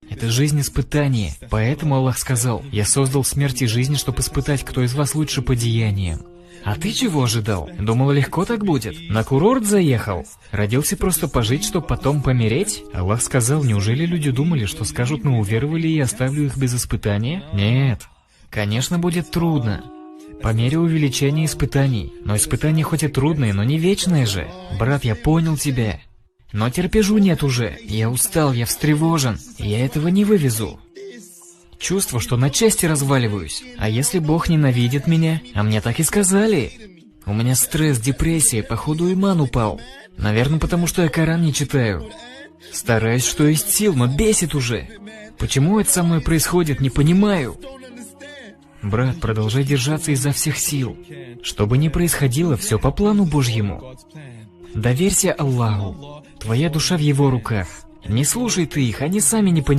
Это жизнь испытание. Поэтому Аллах сказал: «Я создал смерть и жизнь, чтобы испытать, кто из вас лучше по деяниям». А ты чего ожидал? Думал, легко так будет? На курорт заехал? Родился просто пожить, чтобы потом помереть? Аллах сказал: неужели люди думали, что скажут: мы уверовали и оставлю их без испытания? Нет. Конечно, будет трудно. По мере увеличения испытаний. Но испытания хоть и трудные, но не вечные же. Брат, я понял тебя. Но терпежу нет уже. Я устал, я встревожен. Я этого не вывезу. Чувство, что на части разваливаюсь. А если Бог ненавидит меня? А мне так и сказали. У меня стресс, депрессия, походу иман упал. Наверное, потому что я Коран не читаю. Стараюсь, что есть сил, но бесит уже. Почему это со мной происходит, не понимаю. Брат, продолжай держаться изо всех сил. Что бы ни происходило, все по плану Божьему. Доверься Аллаху. Твоя душа в Его руках. Не слушай ты их, они сами не понимают.